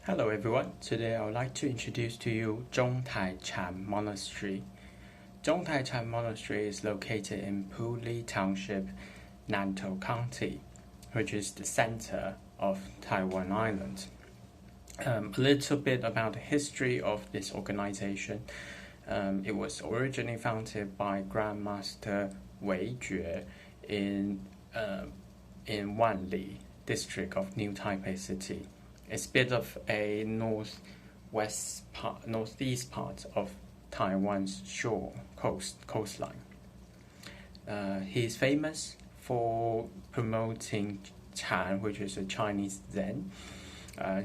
Hello everyone, today I would like to introduce to you Chung Tai Chan Monastery. Chung Tai Chan Monastery is located in Puli Township, Nantou County, which is the center of Taiwan Island. A little bit about the history of this organization. It was originally founded by Grandmaster Wei Jue in Wanli district of New Taipei City. It's a bit of a northeast part of Taiwan's coastline. He's famous for promoting Chan, which is a Chinese Zen.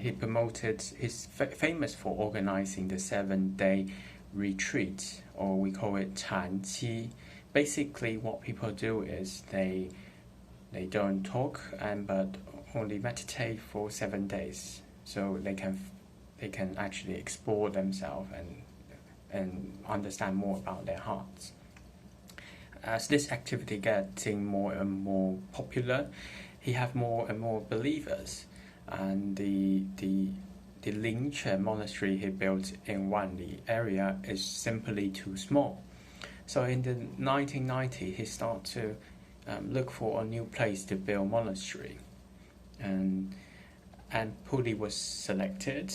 He's famous for organizing the 7-day retreat, or we call it Chan Qi. Basically, what people do is they don't talk but only meditate for 7 days, so they can actually explore themselves and understand more about their hearts. As this activity getting more and more popular, he have more and more believers, and the Lingche monastery he built in Wanli area is simply too small. So in the 1990s, he started to look for a new place to build monastery, and Puli was selected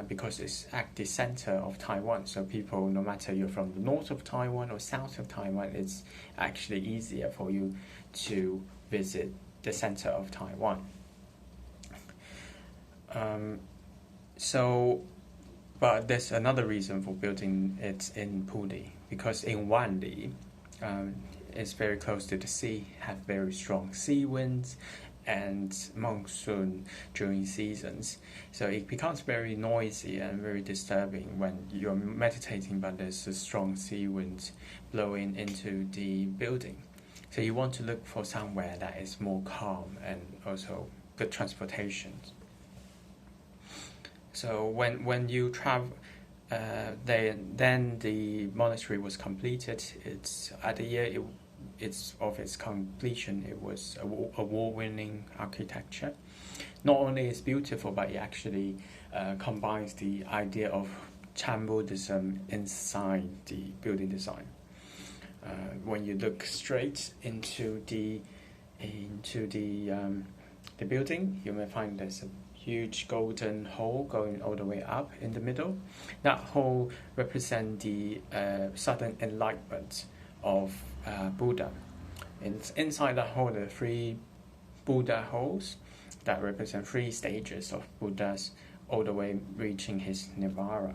because it's at the center of Taiwan. So people, no matter you're from the north of Taiwan or south of Taiwan, it's actually easier for you to visit the center of Taiwan. But there's another reason for building it in Puli, because in Wanli, it's very close to the sea, have very strong sea winds and monsoon during seasons. So it becomes very noisy and very disturbing when you're meditating, but there's a strong sea wind blowing into the building. So you want to look for somewhere that is more calm and also good transportation. So when you travel, then the monastery was completed. At the year of its completion, it was award-winning architecture. Not only is beautiful, but it actually combines the idea of Chan Buddhism inside the building design. When you look straight into the building, you may find there's a huge golden hole going all the way up in the middle. That hole represents the sudden enlightenment of Buddha. Inside the hole, there are 3 Buddha holes that represent 3 stages of Buddhas, all the way reaching his nirvana.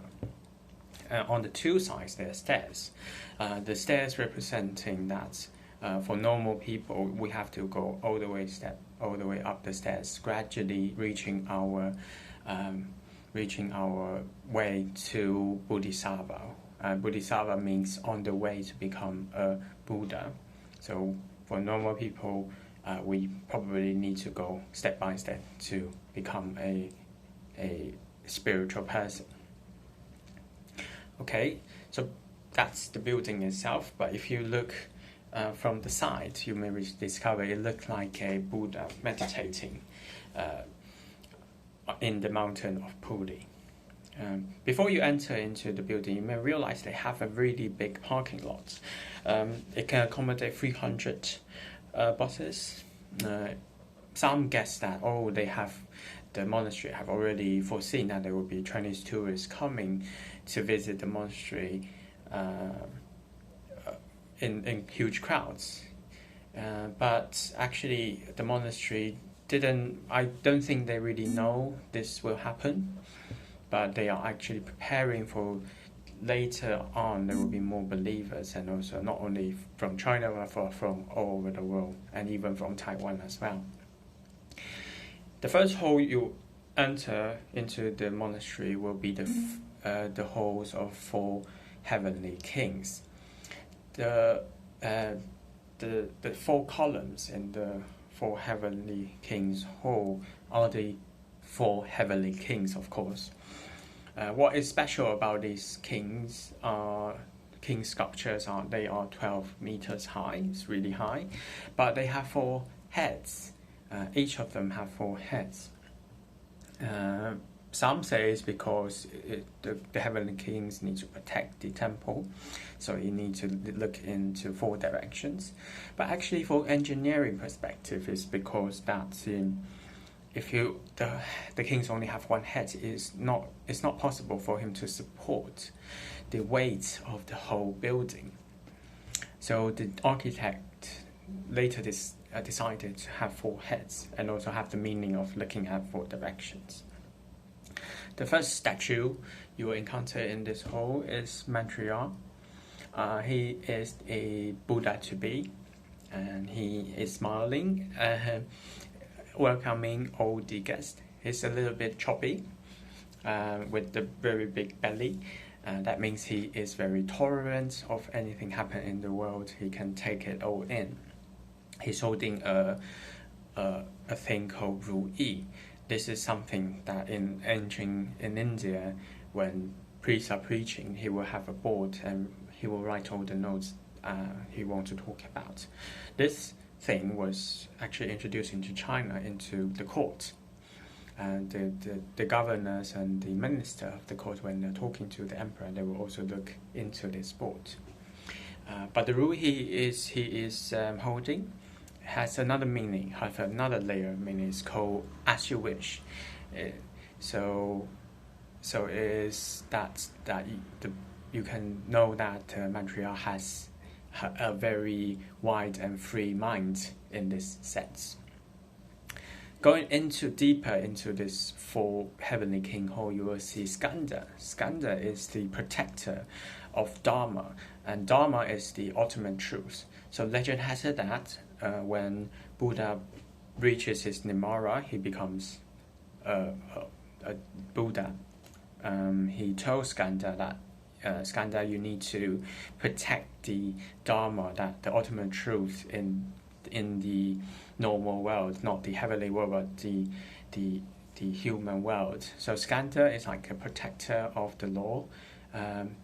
On the 2 sides, there are stairs. The stairs representing that for normal people, we have to go all the way up the stairs, gradually reaching our way to Bodhisattva. Bodhisattva means on the way to become a Buddha. So for normal people, we probably need to go step by step to become a spiritual person. Okay, so that's the building itself. But if you look from the side, you may discover it looks like a Buddha meditating in the mountain of Puli. Before you enter into the building, you may realize they have a really big parking lot. It can accommodate 300 buses. Some guess that the monastery have already foreseen that there will be Chinese tourists coming to visit the monastery in huge crowds. But actually, the monastery I don't think they really know this will happen, but they are actually preparing for later on there will be more believers, and also not only from China but from all over the world, and even from Taiwan as well. The first hall you enter into the monastery will be the halls of 4 heavenly kings. The 4 columns in the 4 heavenly kings hall are the 4 heavenly kings, of course. What is special about these king sculptures they are 12 meters high. It's really high, but they have 4 heads. Each of them have 4 heads. Some say it's because the heavenly kings need to protect the temple, so you need to look into 4 directions. But actually, for engineering perspective, it's because that if the kings only have 1 head, it's not possible for him to support the weight of the whole building. So the architect later decided to have 4 heads and also have the meaning of looking at 4 directions. The first statue you will encounter in this hall is Mantriyar. He is a Buddha to be, and he is smiling, welcoming all the guests. He's a little bit choppy, with the very big belly. That means he is very tolerant of anything happen in the world. He can take it all in. He's holding a thing called Ru Yi. This is something that in India, when priests are preaching, he will have a board and he will write all the notes he wants to talk about. This thing was actually introduced into China, into the court. And the governors and the minister of the court, when they're talking to the emperor, they will also look into this board. But the Ru he is holding has another meaning, has another layer meaning. It's called as you wish. So is that you can know that Mantriyar has a very wide and free mind in this sense. Going deeper into this 4 heavenly king hall, you will see Skanda. Skanda is the protector of Dharma, and Dharma is the ultimate truth. So legend has it that when Buddha reaches his Nirvana, he becomes a Buddha. He told Skanda that Skanda, you need to protect the Dharma, that the ultimate truth in the normal world, not the heavenly world, but the human world. So Skanda is like a protector of the law,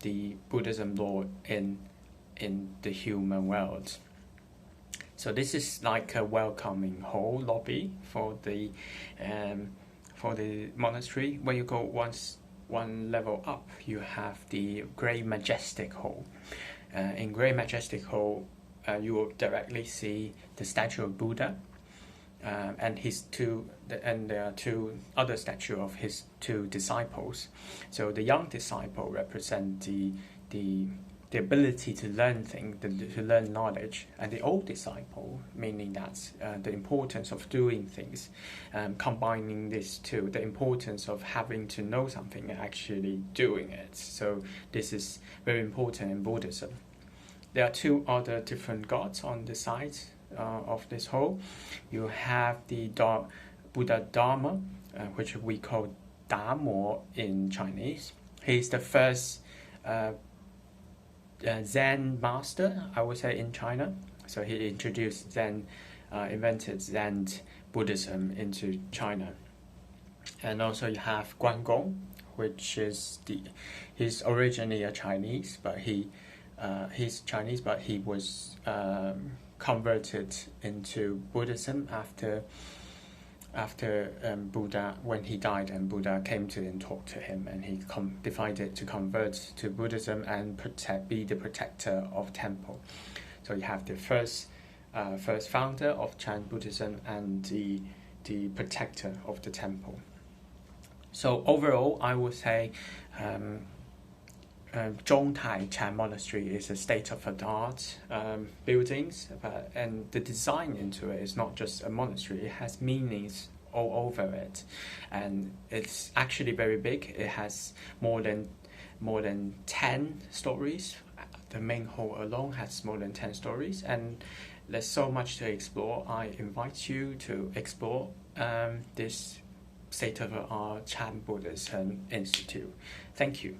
the Buddhism law in the human world. So this is like a welcoming hall lobby for the monastery. When you go one level up, you have the Great Majestic Hall. In Great Majestic Hall, you will directly see the statue of Buddha, and there are 2 other statues of his 2 disciples. So the young disciple represents the ability to learn things, to learn knowledge, and the old disciple, meaning that the importance of doing things, combining these 2, the importance of having to know something and actually doing it. So this is very important in Buddhism. There are 2 other different gods on the side of this hall. You have the Buddha Dharma, which we call Damo in Chinese. He's the first Zen master, I would say, in China. So he introduced Zen, invented Zen Buddhism into China. And also you have Guangong, which is he's originally a Chinese, but he's Chinese, but he was converted into Buddhism after Buddha, when he died, and Buddha came to and talked to him, and he decided to convert to Buddhism and be the protector of temple. So you have the first founder of Chan Buddhism and the protector of the temple. So overall, I would say Chung Tai Chan Monastery is a state-of-the-art buildings, and the design into it is not just a monastery. It has meanings all over it, and it's actually very big. It has more than 10 stories. The main hall alone has more than 10 stories, and there's so much to explore. I invite you to explore this state-of-the-art Chan Buddhism Institute. Thank you.